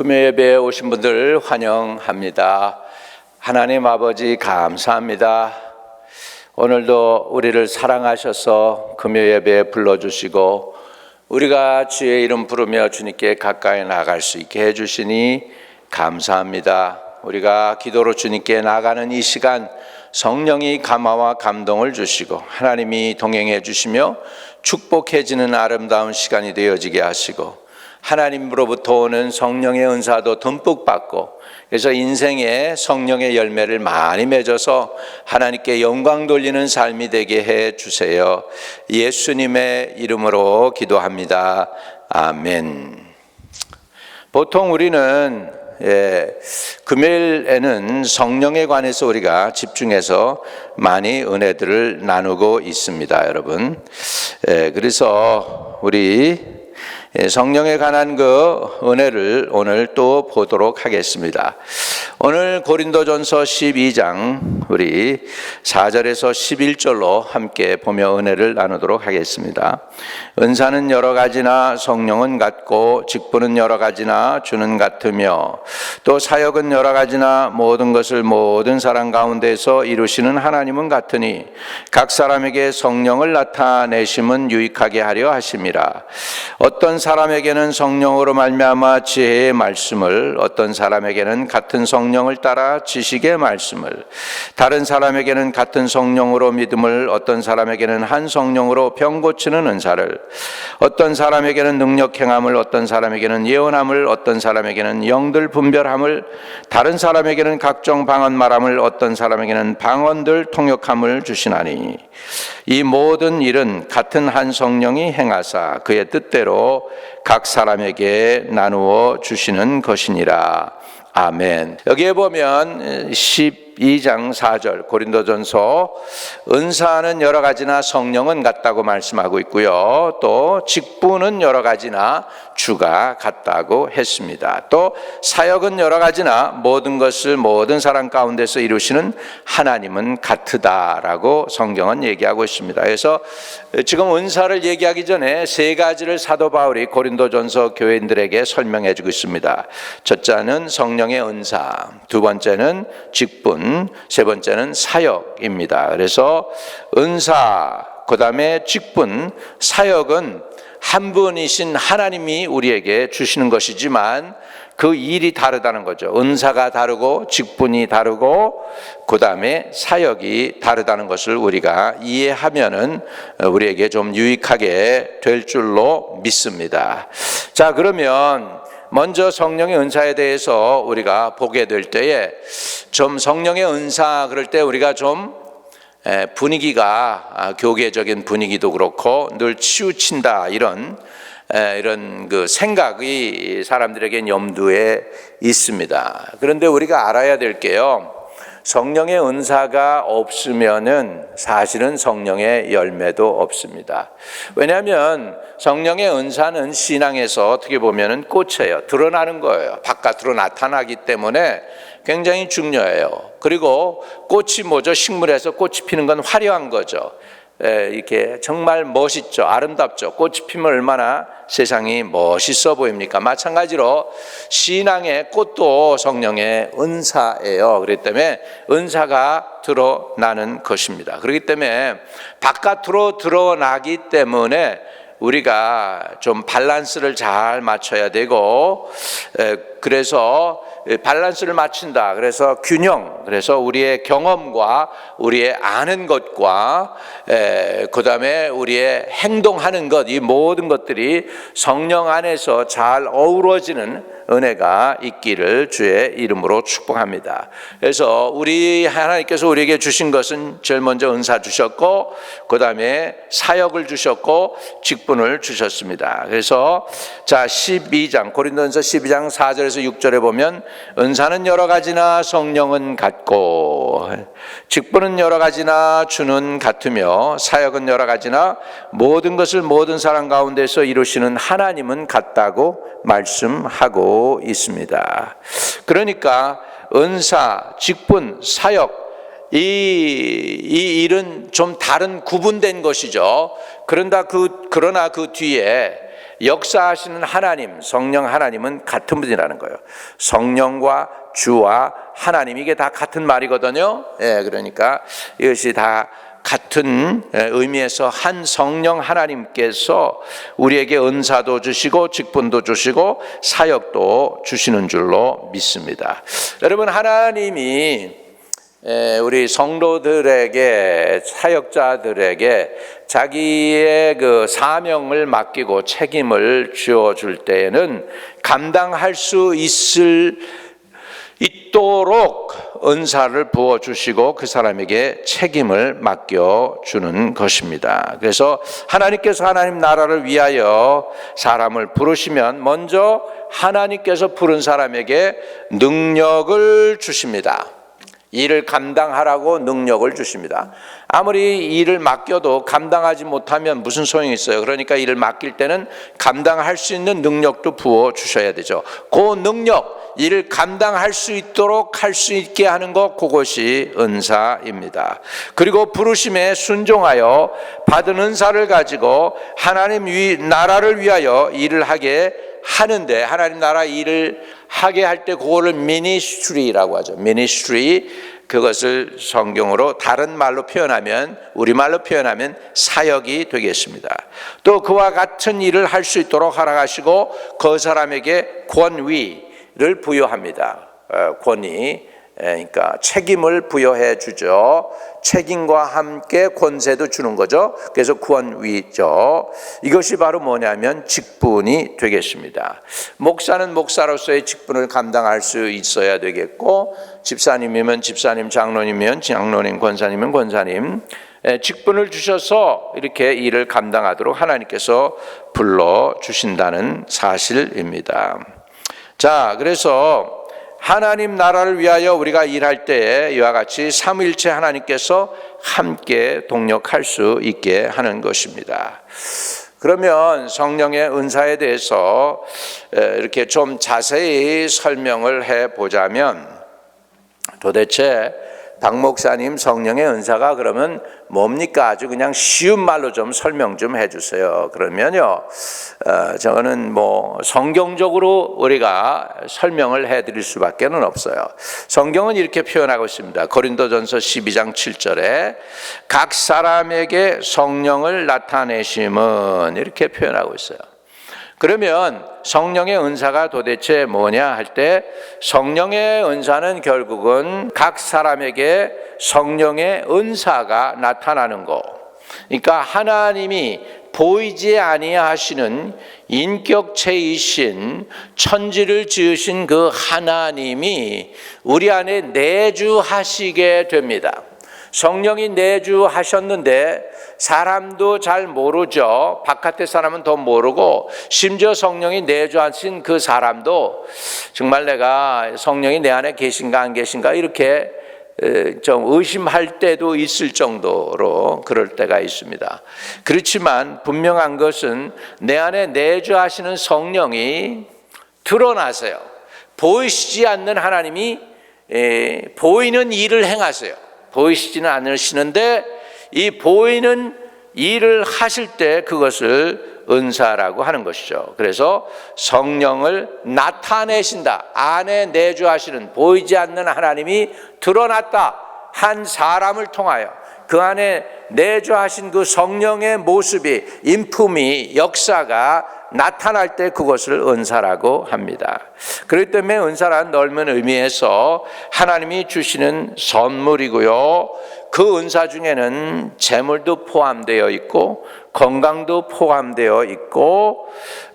금요 예배에 오신 분들 환영합니다. 하나님 아버지 감사합니다. 오늘도 우리를 사랑하셔서 금요 예배에 불러주시고 우리가 주의 이름 부르며 주님께 가까이 나아갈 수 있게 해주시니 감사합니다. 우리가 기도로 주님께 나아가는 이 시간 성령이 감화와 감동을 주시고 하나님이 동행해 주시며 축복해지는 아름다운 시간이 되어지게 하시고 하나님으로부터 오는 성령의 은사도 듬뿍 받고 그래서 인생에 성령의 열매를 많이 맺어서 하나님께 영광 돌리는 삶이 되게 해 주세요. 예수님의 이름으로 기도합니다. 아멘. 보통 우리는 금요일에는 성령에 관해서 우리가 집중해서 많이 은혜들을 나누고 있습니다, 여러분. 그래서 우리 성령에 관한 그 은혜를 오늘 또 보도록 하겠습니다. 오늘 고린도전서 12장 우리 4절에서 11절로 함께 보며 은혜를 나누도록 하겠습니다. 은사는 여러 가지나 성령은 같고 직분은 여러 가지나 주는 같으며 또 사역은 여러 가지나 모든 것을 모든 사람 가운데서 이루시는 하나님은 같으니 각 사람에게 성령을 나타내심은 유익하게 하려 하심이라. 어떤 사람에게는 성령으로 말미암아 지혜의 말씀을, 어떤 사람에게는 같은 성령을 따라 지식의 말씀을, 다른 사람에게는 같은 성령으로 믿음을, 어떤 사람에게는 한 성령으로 병 고치는 은사를, 어떤 사람에게는 능력 행함을, 어떤 사람에게는 예언함을, 어떤 사람에게는 영들 분별함을, 다른 사람에게는 각종 방언 말함을, 어떤 사람에게는 방언들 통역함을 주시나니 이 모든 일은 같은 한 성령이 행하사 그의 뜻대로 각 사람에게 나누어 주시는 것이니라. 아멘. 여기에 보면 12장 4절 고린도전서 은사는 여러 가지나 성령은 같다고 말씀하고 있고요. 또 직분은 여러 가지나 주가 같다고 했습니다. 또 사역은 여러 가지나 모든 것을 모든 사람 가운데서 이루시는 하나님은 같으다라고 성경은 얘기하고 있습니다. 그래서 지금 은사를 얘기하기 전에 세 가지를 사도 바울이 고린도전서 교인들에게 설명해 주고 있습니다. 첫째는 성령의 은사, 두 번째는 직분, 세 번째는 사역입니다. 그래서 은사, 그 다음에 직분, 사역은 한 분이신 하나님이 우리에게 주시는 것이지만 그 일이 다르다는 거죠. 은사가 다르고 직분이 다르고 그 다음에 사역이 다르다는 것을 우리가 이해하면은 우리에게 좀 유익하게 될 줄로 믿습니다. 자, 그러면 먼저 성령의 은사에 대해서 우리가 보게 될 때에 좀 성령의 은사 그럴 때 우리가 좀 분위기가 교계적인 분위기도 그렇고 늘 치우친다 이런 그 생각이 사람들에게 염두에 있습니다. 그런데 우리가 알아야 될 게요. 성령의 은사가 없으면은 사실은 성령의 열매도 없습니다. 왜냐하면 성령의 은사는 신앙에서 어떻게 보면은 꽃이에요. 드러나는 거예요. 바깥으로 나타나기 때문에 굉장히 중요해요. 그리고 꽃이 뭐죠? 식물에서 꽃이 피는 건 화려한 거죠. 이렇게 정말 멋있죠. 아름답죠. 꽃이 피면 얼마나 세상이 멋있어 보입니까? 마찬가지로 신앙의 꽃도 성령의 은사예요. 그렇기 때문에 은사가 드러나는 것입니다. 그렇기 때문에 바깥으로 드러나기 때문에 우리가 좀 밸런스를 잘 맞춰야 되고 그래서 밸런스를 맞춘다. 그래서 균형. 그래서 우리의 경험과 우리의 아는 것과 그 다음에 우리의 행동하는 것, 이 모든 것들이 성령 안에서 잘 어우러지는 은혜가 있기를 주의 이름으로 축복합니다. 그래서 우리 하나님께서 우리에게 주신 것은 제일 먼저 은사 주셨고 그 다음에 사역을 주셨고 직분을 주셨습니다. 그래서 자 12장 고린도전서 12장 4절에서 6절에 보면 은사는 여러 가지나 성령은 같고 직분은 여러 가지나 주는 같으며 사역은 여러 가지나 모든 것을 모든 사람 가운데서 이루시는 하나님은 같다고 말씀하고 있습니다. 그러니까 은사, 직분, 사역 이 일은 좀 다른 구분된 것이죠. 그러나 그 뒤에 역사하시는 하나님, 성령 하나님은 같은 분이라는 거예요. 성령과 주와 하나님, 이게 다 같은 말이거든요. 그러니까 이것이 다 같은 의미에서 한 성령 하나님께서 우리에게 은사도 주시고 직분도 주시고 사역도 주시는 줄로 믿습니다. 여러분, 하나님이 우리 성도들에게, 사역자들에게 자기의 그 사명을 맡기고 책임을 주어줄 때에는 감당할 수 있도록 은사를 부어주시고 그 사람에게 책임을 맡겨주는 것입니다. 그래서 하나님께서 하나님 나라를 위하여 사람을 부르시면 먼저 하나님께서 부른 사람에게 능력을 주십니다. 일을 감당하라고 능력을 주십니다. 아무리 일을 맡겨도 감당하지 못하면 무슨 소용이 있어요. 그러니까 일을 맡길 때는 감당할 수 있는 능력도 부어 주셔야 되죠. 그 능력, 일을 감당할 수 있도록 할 수 있게 하는 것, 그것이 은사입니다. 그리고 부르심에 순종하여 받은 은사를 가지고 하나님 나라를 위하여 일을 하게 하는데, 하나님 나라 일을 하게 할 때 그거를 미니스트리라고 하죠. 미니스트리, 그것을 성경으로 다른 말로 표현하면, 우리말로 표현하면 사역이 되겠습니다. 또 그와 같은 일을 할 수 있도록 허락하시고 그 사람에게 권위를 부여합니다. 권위, 그러니까 책임을 부여해 주죠. 책임과 함께 권세도 주는 거죠. 그래서 권위죠. 이것이 바로 뭐냐면 직분이 되겠습니다. 목사는 목사로서의 직분을 감당할 수 있어야 되겠고, 집사님이면 집사님, 장로님이면 장로님, 권사님이면 권사님, 직분을 주셔서 이렇게 일을 감당하도록 하나님께서 불러주신다는 사실입니다. 자, 그래서 하나님 나라를 위하여 우리가 일할 때에 이와 같이 삼위일체 하나님께서 함께 동력할 수 있게 하는 것입니다. 그러면 성령의 은사에 대해서 이렇게 좀 자세히 설명을 해보자면, 도대체 박 목사님, 성령의 은사가 그러면 뭡니까? 아주 그냥 쉬운 말로 좀 설명 좀 해주세요. 그러면요, 저는 뭐 성경적으로 우리가 설명을 해드릴 수밖에 없어요. 성경은 이렇게 표현하고 있습니다. 고린도전서 12장 7절에 각 사람에게 성령을 나타내심은, 이렇게 표현하고 있어요. 그러면 성령의 은사가 도대체 뭐냐 할 때, 성령의 은사는 결국은 각 사람에게 성령의 은사가 나타나는 거. 그러니까 하나님이 보이지 아니하시는 인격체이신, 천지를 지으신 그 하나님이 우리 안에 내주하시게 됩니다. 성령이 내주하셨는데 사람도 잘 모르죠. 바깥의 사람은 더 모르고, 심지어 성령이 내주하신 그 사람도 정말 내가 성령이 내 안에 계신가 안 계신가 이렇게 좀 의심할 때도 있을 정도로 그럴 때가 있습니다. 그렇지만 분명한 것은 내 안에 내주하시는 성령이 드러나세요. 보이시지 않는 하나님이 보이는 일을 행하세요. 보이시지는 않으시는데 이 보이는 일을 하실 때 그것을 은사라고 하는 것이죠. 그래서 성령을 나타내신다, 안에 내주하시는, 보이지 않는 하나님이 드러났다, 한 사람을 통하여 그 안에 내주하신 그 성령의 모습이, 인품이, 역사가 나타날 때 그것을 은사라고 합니다. 그렇기 때문에 은사란 넓은 의미에서 하나님이 주시는 선물이고요, 그 은사 중에는 재물도 포함되어 있고, 건강도 포함되어 있고,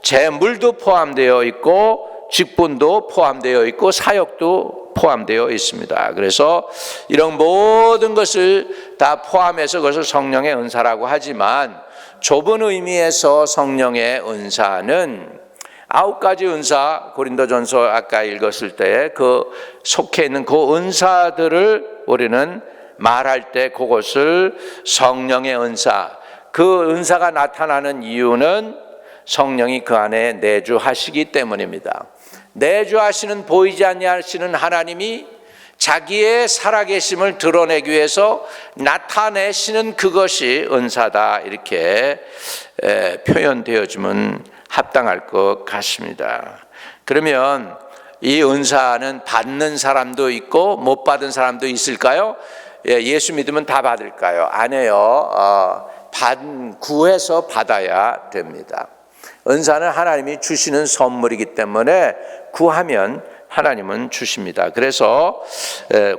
재물도 포함되어 있고, 직분도 포함되어 있고, 사역도 포함되어 있습니다. 그래서 이런 모든 것을 다 포함해서 그것을 성령의 은사라고 하지만, 좁은 의미에서 성령의 은사는 9가지 은사, 고린도전서 아까 읽었을 때 그 속해 있는 그 은사들을 우리는 말할 때 그것을 성령의 은사, 그 은사가 나타나는 이유는 성령이 그 안에 내주하시기 때문입니다. 내주하시는, 보이지 아니하시는 하나님이 자기의 살아계심을 드러내기 위해서 나타내시는 그것이 은사다, 이렇게 표현되어지면 합당할 것 같습니다. 그러면 이 은사는 받는 사람도 있고 못 받은 사람도 있을까요? 예수 믿으면 다 받을까요? 아니에요. 구해서 받아야 됩니다. 은사는 하나님이 주시는 선물이기 때문에 구하면 하나님은 주십니다. 그래서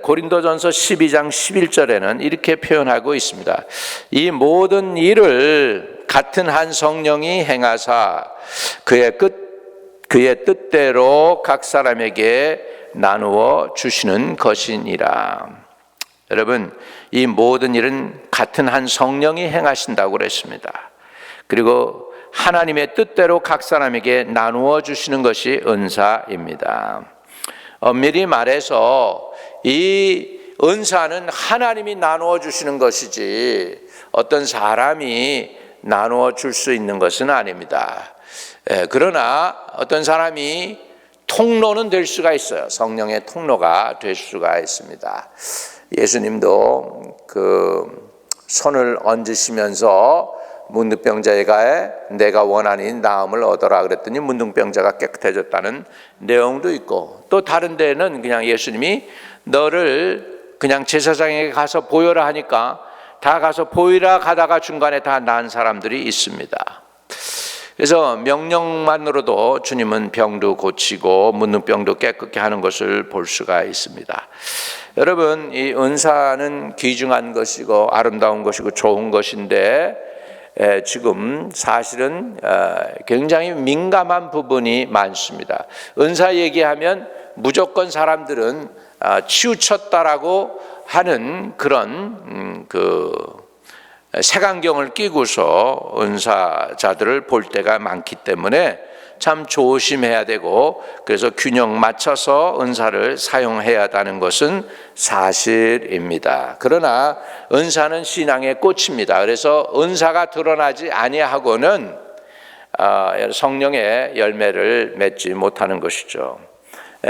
고린도전서 12장 11절에는 이렇게 표현하고 있습니다. 이 모든 일을 같은 한 성령이 행하사 그의 뜻대로 각 사람에게 나누어 주시는 것이니라. 여러분, 이 모든 일은 같은 한 성령이 행하신다고 그랬습니다. 그리고 하나님의 뜻대로 각 사람에게 나누어 주시는 것이 은사입니다. 엄밀히 말해서 이 은사는 하나님이 나누어 주시는 것이지 어떤 사람이 나누어 줄 수 있는 것은 아닙니다. 그러나 어떤 사람이 통로는 될 수가 있어요. 성령의 통로가 될 수가 있습니다. 예수님도 그 손을 얹으시면서 문둥병자에게 내가 원하니 나음을 얻어라 그랬더니 문둥병자가 깨끗해졌다는 내용도 있고, 또 다른 데는 그냥 예수님이 너를 그냥 제사장에게 가서 보여라 하니까 다 가서 보이라 가다가 중간에 다 난 사람들이 있습니다. 그래서 명령만으로도 주님은 병도 고치고 문둥병도 깨끗게 하는 것을 볼 수가 있습니다. 여러분, 이 은사는 귀중한 것이고 아름다운 것이고 좋은 것인데 지금 사실은 굉장히 민감한 부분이 많습니다. 은사 얘기하면 무조건 사람들은 치우쳤다라고 하는 그런 색안경을 끼고서 은사자들을 볼 때가 많기 때문에 참 조심해야 되고, 그래서 균형 맞춰서 은사를 사용해야 한다는 것은 사실입니다. 그러나 은사는 신앙의 꽃입니다. 그래서 은사가 드러나지 아니하고는 성령의 열매를 맺지 못하는 것이죠.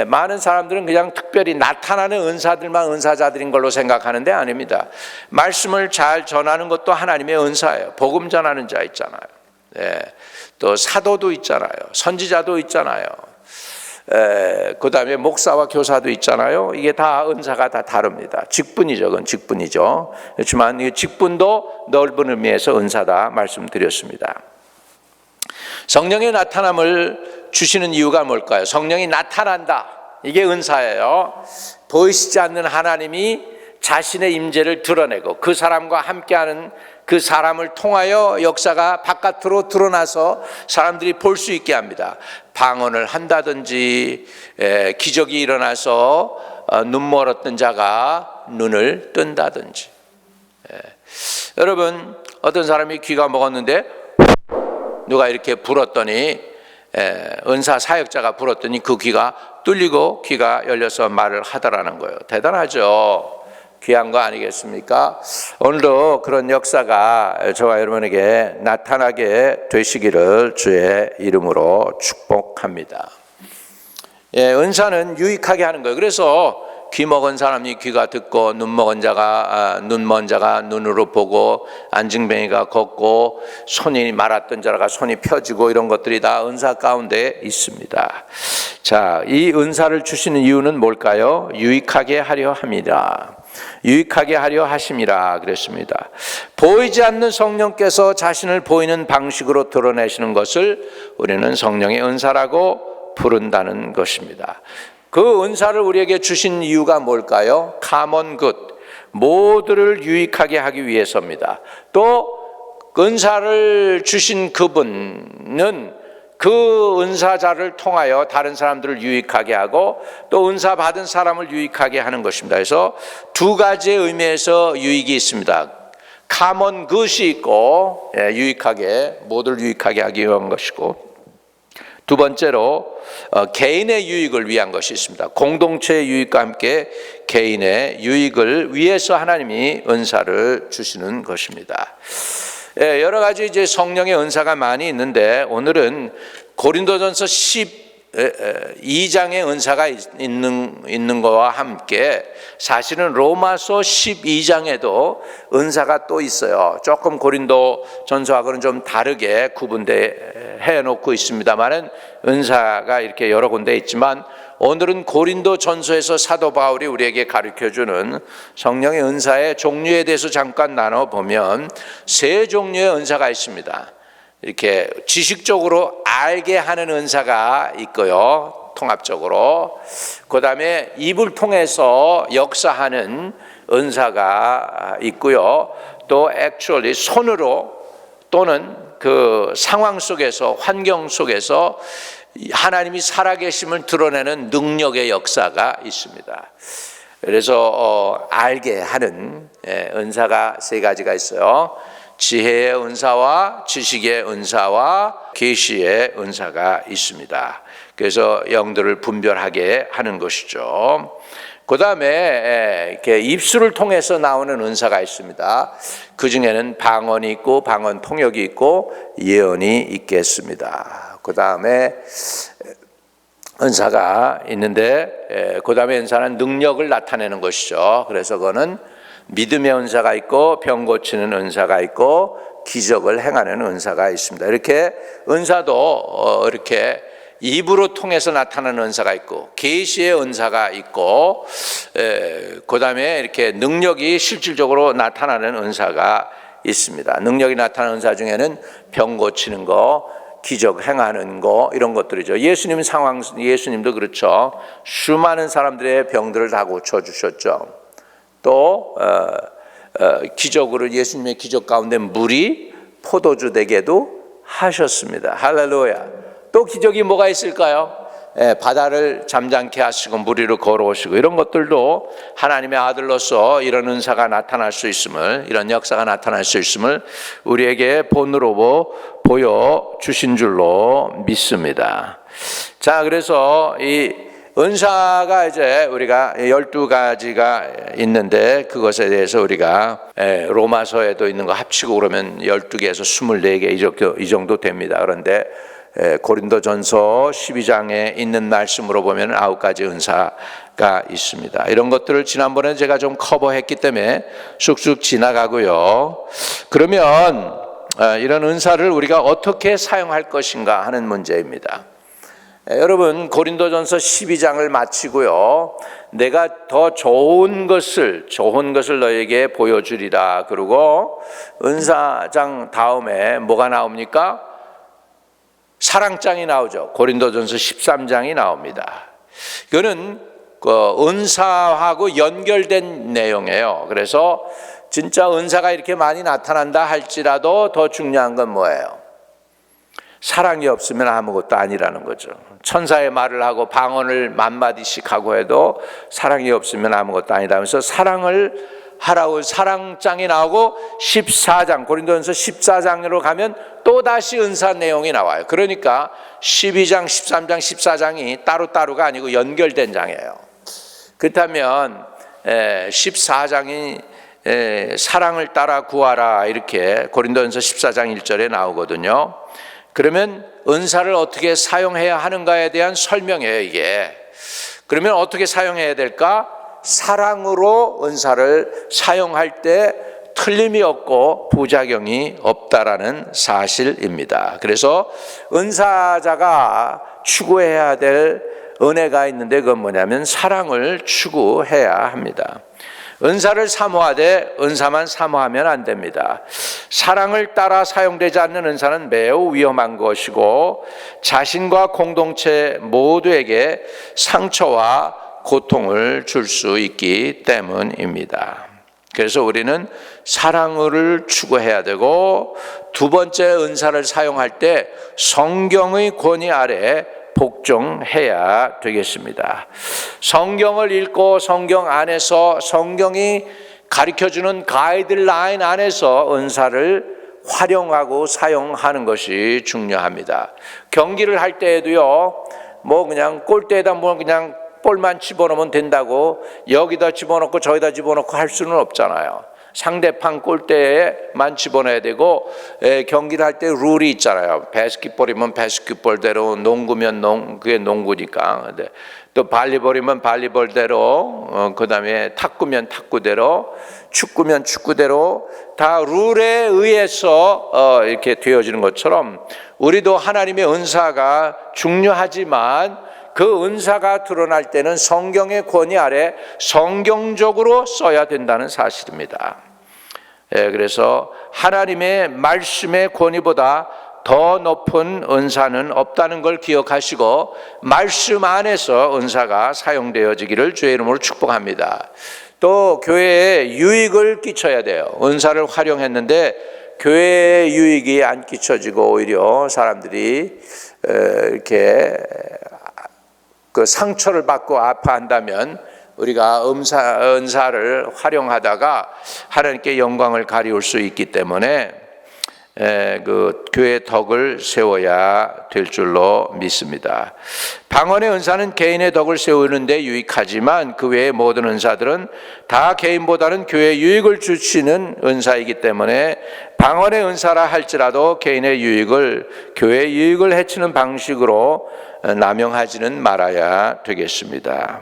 많은 사람들은 그냥 특별히 나타나는 은사들만 은사자들인 걸로 생각하는데 아닙니다. 말씀을 잘 전하는 것도 하나님의 은사예요. 복음 전하는 자 있잖아요. 또 사도도 있잖아요. 선지자도 있잖아요. 그 다음에 목사와 교사도 있잖아요. 이게 다 은사가 다 다릅니다. 직분이죠. 그건 직분이죠. 그렇지만 이 직분도 넓은 의미에서 은사다 말씀드렸습니다. 성령의 나타남을 주시는 이유가 뭘까요? 성령이 나타난다. 이게 은사예요. 보이시지 않는 하나님이 자신의 임재를 드러내고 그 사람과 함께하는 그 사람을 통하여 역사가 바깥으로 드러나서 사람들이 볼 수 있게 합니다. 방언을 한다든지 기적이 일어나서 눈 멀었던 자가 눈을 뜬다든지. 여러분, 어떤 사람이 귀가 먹었는데 누가 이렇게 불었더니 은사 사역자가 불었더니 그 귀가 뚫리고 귀가 열려서 말을 하더라는 거예요. 대단하죠. 귀한 거 아니겠습니까? 오늘도 그런 역사가 저와 여러분에게 나타나게 되시기를 주의 이름으로 축복합니다. 은사는 유익하게 하는 거예요. 그래서 귀 먹은 사람이 귀가 듣고 눈 먼 자가 눈으로 보고 안증뱅이가 걷고 손이 말았던 자가 손이 펴지고 이런 것들이 다 은사 가운데 있습니다. 자, 이 은사를 주시는 이유는 뭘까요? 유익하게 하려 함이라. 유익하게 하려 하심이라 그랬습니다. 보이지 않는 성령께서 자신을 보이는 방식으로 드러내시는 것을 우리는 성령의 은사라고 부른다는 것입니다. 그 은사를 우리에게 주신 이유가 뭘까요? common good, 모두를 유익하게 하기 위해서입니다. 또 은사를 주신 그분은 그 은사자를 통하여 다른 사람들을 유익하게 하고 또 은사 받은 사람을 유익하게 하는 것입니다. 그래서 두 가지의 의미에서 유익이 있습니다. common good이 있고 유익하게, 모두를 유익하게 하기 위한 것이고, 두 번째로 개인의 유익을 위한 것이 있습니다. 공동체의 유익과 함께 개인의 유익을 위해서 하나님이 은사를 주시는 것입니다. 여러 가지 이제 성령의 은사가 많이 있는데 오늘은 고린도전서 12장의 은사가 있는 것과 함께 사실은 로마서 12장에도 은사가 또 있어요. 조금 고린도 전서하고는 좀 다르게 구분해 놓고 있습니다만은 은사가 이렇게 여러 군데 있지만 오늘은 고린도 전서에서 사도 바울이 우리에게 가르쳐주는 성령의 은사의 종류에 대해서 잠깐 나눠보면 세 종류의 은사가 있습니다. 이렇게 지식적으로 알게 하는 은사가 있고요, 통합적으로. 그 다음에 입을 통해서 역사하는 은사가 있고요, 또 actually 손으로 또는 그 상황 속에서, 환경 속에서 하나님이 살아계심을 드러내는 능력의 역사가 있습니다. 그래서 알게 하는 은사가 세 가지가 있어요. 지혜의 은사와 지식의 은사와 계시의 은사가 있습니다. 그래서 영들을 분별하게 하는 것이죠. 그 다음에 이렇게 입술을 통해서 나오는 은사가 있습니다. 그 중에는 방언이 있고 방언 통역이 있고 예언이 있겠습니다. 그 다음에 은사가 있는데 그 다음에 은사는 능력을 나타내는 것이죠. 그래서 그거는 믿음의 은사가 있고 병 고치는 은사가 있고 기적을 행하는 은사가 있습니다. 이렇게 은사도 이렇게 입으로 통해서 나타나는 은사가 있고 계시의 은사가 있고 그 다음에 이렇게 능력이 실질적으로 나타나는 은사가 있습니다. 능력이 나타나는 은사 중에는 병 고치는 거, 기적 행하는 거, 이런 것들이죠. 예수님도 그렇죠. 수많은 사람들의 병들을 다 고쳐주셨죠. 또 기적으로 예수님의 기적 가운데 물이 포도주 되게도 하셨습니다. 할렐루야. 또 기적이 뭐가 있을까요? 바다를 잠잠케 하시고 물 위로 걸어오시고 이런 것들도 하나님의 아들로서 이런 은사가 나타날 수 있음을, 이런 역사가 나타날 수 있음을 우리에게 본으로 보여주신 줄로 믿습니다. 자, 그래서 이 은사가 이제 우리가 12가지가 있는데 그것에 대해서 우리가 로마서에도 있는 거 합치고 그러면 12개에서 24개 이 정도 됩니다. 그런데 고린도전서 12장에 있는 말씀으로 보면 9가지 은사가 있습니다. 이런 것들을 지난번에 제가 좀 커버했기 때문에 쑥쑥 지나가고요. 그러면 이런 은사를 우리가 어떻게 사용할 것인가 하는 문제입니다. 여러분, 고린도전서 12장을 마치고요, 내가 더 좋은 것을 너에게 보여주리라 그러고 은사장 다음에 뭐가 나옵니까? 사랑장이 나오죠. 고린도전서 13장이 나옵니다. 이거는 은사하고 연결된 내용이에요. 그래서 진짜 은사가 이렇게 많이 나타난다 할지라도 더 중요한 건 뭐예요? 사랑이 없으면 아무것도 아니라는 거죠. 천사의 말을 하고 방언을 10,000마디씩 하고 해도 사랑이 없으면 아무것도 아니다 하면서 사랑을 하라고 사랑장이 나오고 14장, 고린도전서 14장으로 가면 또다시 은사 내용이 나와요. 그러니까 12장, 13장, 14장이 따로따로가 아니고 연결된 장이에요. 그렇다면 14장이 사랑을 따라 구하라 이렇게 고린도전서 14장 1절에 나오거든요. 그러면 은사를 어떻게 사용해야 하는가에 대한 설명이에요, 이게. 그러면 어떻게 사용해야 될까? 사랑으로 은사를 사용할 때 틀림이 없고 부작용이 없다라는 사실입니다. 그래서 은사자가 추구해야 될 은혜가 있는데 그건 뭐냐면 사랑을 추구해야 합니다. 은사를 사모하되 은사만 사모하면 안 됩니다. 사랑을 따라 사용되지 않는 은사는 매우 위험한 것이고 자신과 공동체 모두에게 상처와 고통을 줄 수 있기 때문입니다. 그래서 우리는 사랑을 추구해야 되고 두 번째 은사를 사용할 때 성경의 권위 아래 복종해야 되겠습니다. 성경을 읽고 성경 안에서 성경이 가르쳐주는 가이드라인 안에서 은사를 활용하고 사용하는 것이 중요합니다. 경기를 할 때에도요, 뭐 그냥 골대에다 뭐 그냥 볼만 집어넣으면 된다고 여기다 집어넣고 저기다 집어넣고 할 수는 없잖아요. 상대방 골대에만 집어넣어야 되고, 경기를 할 때 룰이 있잖아요. 바스켓볼이면 바스켓볼대로, 농구면 그게 농구니까. 근데 또 발리볼이면 발리볼대로, 그 다음에 탁구면 탁구대로, 축구면 축구대로 다 룰에 의해서 이렇게 되어지는 것처럼 우리도 하나님의 은사가 중요하지만 그 은사가 드러날 때는 성경의 권위 아래 성경적으로 써야 된다는 사실입니다. 그래서 하나님의 말씀의 권위보다 더 높은 은사는 없다는 걸 기억하시고 말씀 안에서 은사가 사용되어지기를 주의 이름으로 축복합니다. 또 교회에 유익을 끼쳐야 돼요. 은사를 활용했는데 교회에 유익이 안 끼쳐지고 오히려 사람들이 이렇게 그 상처를 받고 아파한다면 우리가 은사를 활용하다가 하나님께 영광을 가리울 수 있기 때문에 그 교회의 덕을 세워야 될 줄로 믿습니다. 방언의 은사는 개인의 덕을 세우는데 유익하지만 그 외의 모든 은사들은 다 개인보다는 교회에 유익을 주시는 은사이기 때문에 방언의 은사라 할지라도 개인의 유익을 교회의 유익을 해치는 방식으로 남용하지는 말아야 되겠습니다.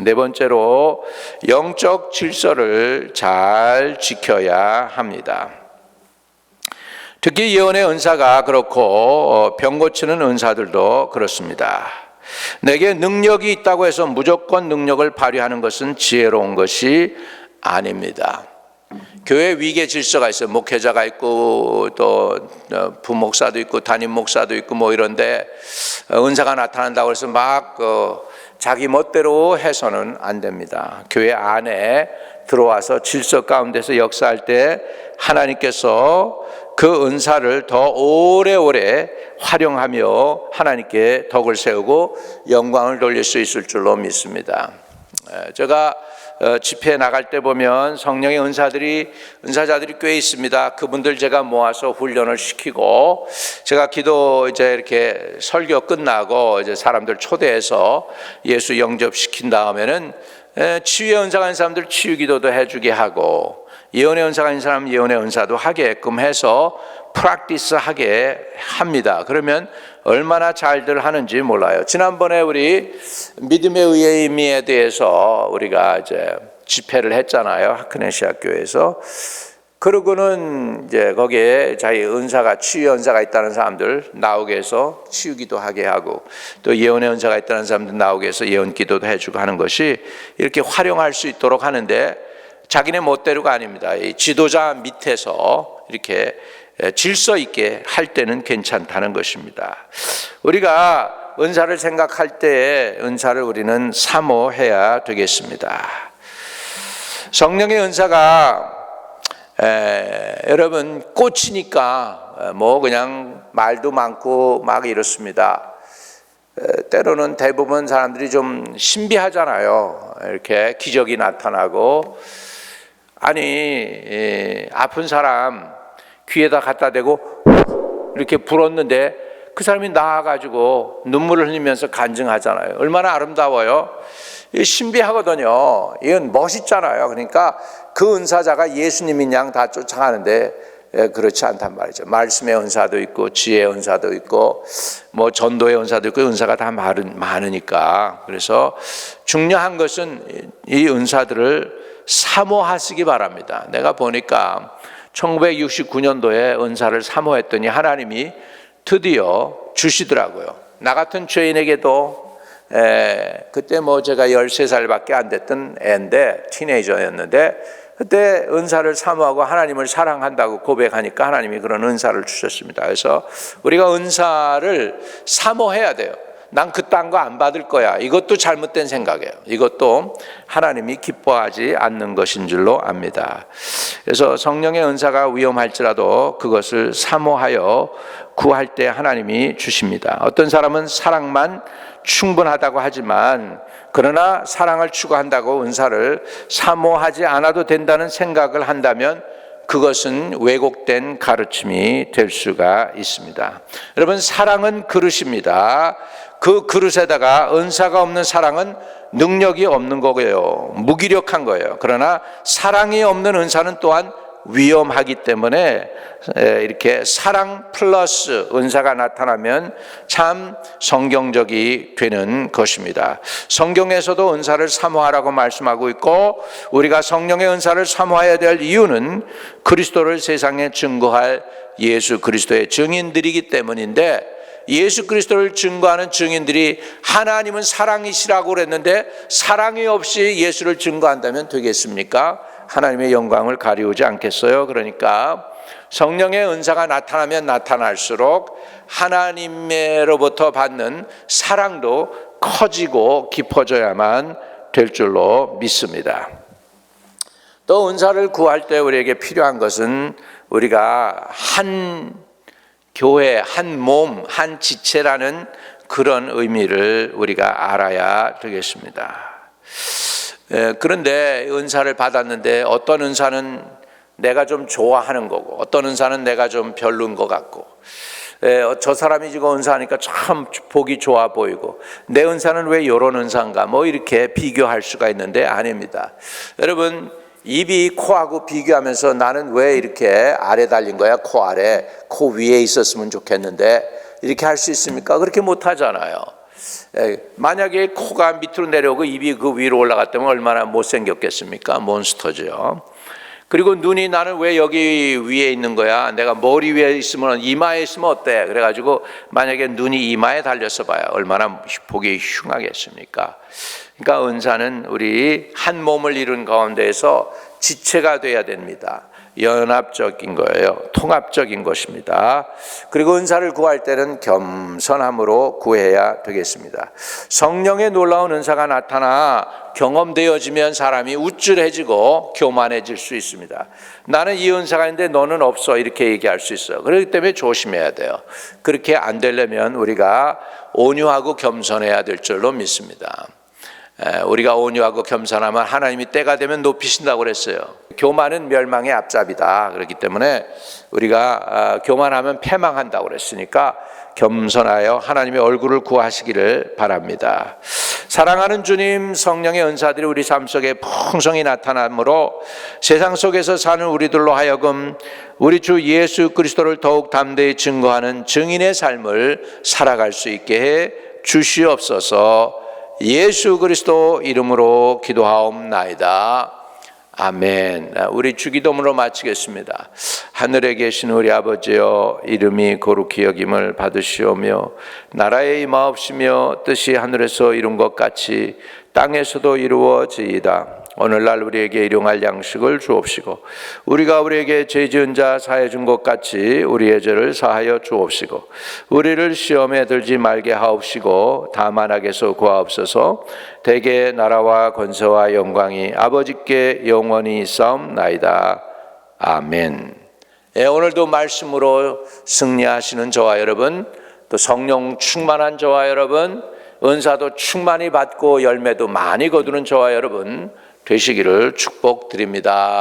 네 번째로 영적 질서를 잘 지켜야 합니다. 특히 예언의 은사가 그렇고 병 고치는 은사들도 그렇습니다. 내게 능력이 있다고 해서 무조건 능력을 발휘하는 것은 지혜로운 것이 아닙니다. 교회 위계 질서가 있어요. 목회자가 있고 또 부목사도 있고 담임 목사도 있고 뭐 이런데 은사가 나타난다고 해서 막 자기 멋대로 해서는 안 됩니다. 교회 안에 들어와서 질서 가운데서 역사할 때 하나님께서 그 은사를 더 오래오래 활용하며 하나님께 덕을 세우고 영광을 돌릴 수 있을 줄로 믿습니다. 제가 집회에 나갈 때 보면 성령의 은사자들이 꽤 있습니다. 그분들 제가 모아서 훈련을 시키고 제가 기도 이제 이렇게 설교 끝나고 이제 사람들 초대해서 예수 영접시킨 다음에는 치유의 은사가 있는 사람들 치유 기도도 해주게 하고 예언의 은사가 있는 사람 예언의 은사도 하게끔 해서 프랙티스 하게 합니다. 그러면 얼마나 잘들 하는지 몰라요. 지난번에 우리 믿음의 의미에 대해서 우리가 이제 집회를 했잖아요. 하크네시아 교회에서. 그러고는 이제 거기에 자기 은사가 치유 은사가 있다는 사람들 나오게 해서 치유 기도하게 하고 또 예언의 은사가 있다는 사람들 나오게 해서 예언 기도도 해주고 하는 것이 이렇게 활용할 수 있도록 하는데 자기네 멋대로가 아닙니다. 이 지도자 밑에서 이렇게 질서 있게 할 때는 괜찮다는 것입니다. 우리가 은사를 생각할 때 은사를 우리는 사모해야 되겠습니다. 성령의 은사가 여러분 꽂히니까 뭐 그냥 말도 많고 막 이렇습니다. 때로는 대부분 사람들이 좀 신비하잖아요. 이렇게 기적이 나타나고 아니 아픈 사람 귀에다 갖다 대고 이렇게 불었는데 그 사람이 나아가지고 눈물을 흘리면서 간증하잖아요. 얼마나 아름다워요. 신비하거든요. 이건 멋있잖아요. 그러니까 그 은사자가 예수님인 양 다 쫓아가는데 그렇지 않단 말이죠. 말씀의 은사도 있고 지혜의 은사도 있고 뭐 전도의 은사도 있고 은사가 다 많으니까 그래서 중요한 것은 이 은사들을 사모하시기 바랍니다. 내가 보니까 1969년도에 은사를 사모했더니 하나님이 드디어 주시더라고요. 나 같은 죄인에게도 그때 뭐 제가 13살밖에 안 됐던 애인데 티네이저였는데 그때 은사를 사모하고 하나님을 사랑한다고 고백하니까 하나님이 그런 은사를 주셨습니다. 그래서 우리가 은사를 사모해야 돼요. 난 그딴 거 안 받을 거야. 이것도 잘못된 생각이에요. 이것도 하나님이 기뻐하지 않는 것인 줄로 압니다. 그래서 성령의 은사가 위험할지라도 그것을 사모하여 구할 때 하나님이 주십니다. 어떤 사람은 사랑만 충분하다고 하지만 그러나 사랑을 추구한다고 은사를 사모하지 않아도 된다는 생각을 한다면 그것은 왜곡된 가르침이 될 수가 있습니다. 여러분, 사랑은 그릇입니다. 그 그릇에다가 은사가 없는 사랑은 능력이 없는 거고요. 무기력한 거예요. 그러나 사랑이 없는 은사는 또한 위험하기 때문에 이렇게 사랑 플러스 은사가 나타나면 참 성경적이 되는 것입니다. 성경에서도 은사를 사모하라고 말씀하고 있고, 우리가 성령의 은사를 사모해야 될 이유는 그리스도를 세상에 증거할 예수 그리스도의 증인들이기 때문인데, 예수 그리스도를 증거하는 증인들이 하나님은 사랑이시라고 그랬는데 사랑이 없이 예수를 증거한다면 되겠습니까? 하나님의 영광을 가리우지 않겠어요? 그러니까 성령의 은사가 나타나면 나타날수록 하나님으로부터 받는 사랑도 커지고 깊어져야만 될 줄로 믿습니다. 또 은사를 구할 때 우리에게 필요한 것은 우리가 한 교회, 한 몸, 한 지체라는 그런 의미를 우리가 알아야 되겠습니다. 그런데 은사를 받았는데 어떤 은사는 내가 좀 좋아하는 거고, 어떤 은사는 내가 좀 별로인 것 같고, 저 사람이 지금 은사하니까 참 보기 좋아 보이고, 내 은사는 왜 이런 은사인가, 뭐 이렇게 비교할 수가 있는데 아닙니다. 여러분, 입이 코하고 비교하면서 나는 왜 이렇게 아래 달린 거야? 코 아래, 코 위에 있었으면 좋겠는데, 이렇게 할 수 있습니까? 그렇게 못 하잖아요. 만약에 코가 밑으로 내려오고 입이 그 위로 올라갔다면 얼마나 못생겼겠습니까? 몬스터죠. 그리고 눈이 나는 왜 여기 위에 있는 거야? 내가 머리 위에 있으면, 이마에 있으면 어때? 그래가지고 만약에 눈이 이마에 달려서 봐요. 얼마나 보기 흉하겠습니까? 그러니까 은사는 우리 한 몸을 이룬 가운데에서 지체가 돼야 됩니다. 연합적인 거예요. 통합적인 것입니다. 그리고 은사를 구할 때는 겸손함으로 구해야 되겠습니다. 성령의 놀라운 은사가 나타나 경험되어지면 사람이 우쭐해지고 교만해질 수 있습니다. 나는 이 은사가 있는데 너는 없어, 이렇게 얘기할 수 있어요. 그렇기 때문에 조심해야 돼요. 그렇게 안 되려면 우리가 온유하고 겸손해야 될 줄로 믿습니다. 우리가 온유하고 겸손하면 하나님이 때가 되면 높이신다고 그랬어요. 교만은 멸망의 앞잡이다. 그렇기 때문에 우리가 교만하면 패망한다고 그랬으니까 겸손하여 하나님의 얼굴을 구하시기를 바랍니다. 사랑하는 주님, 성령의 은사들이 우리 삶 속에 풍성히 나타나므로 세상 속에서 사는 우리들로 하여금 우리 주 예수 그리스도를 더욱 담대히 증거하는 증인의 삶을 살아갈 수 있게 해 주시옵소서. 예수 그리스도 이름으로 기도하옵나이다. 아멘. 우리 주기도문으로 마치겠습니다. 하늘에 계신 우리 아버지여, 이름이 거룩히 여김을 받으시오며 나라의 임하옵시며 뜻이 하늘에서 이룬 것 같이 땅에서도 이루어지이다. 오늘날 우리에게 일용할 양식을 주옵시고 우리가 우리에게 죄 지은 자 사해 준 것 같이 우리의 죄를 사하여 주옵시고 우리를 시험에 들지 말게 하옵시고 다만 악에서 구하옵소서. 대개 나라와 권세와 영광이 아버지께 영원히 있사옵나이다. 아멘. 오늘도 말씀으로 승리하시는 저와 여러분, 또 성령 충만한 저와 여러분, 은사도 충만히 받고 열매도 많이 거두는 저와 여러분 되시기를 축복드립니다.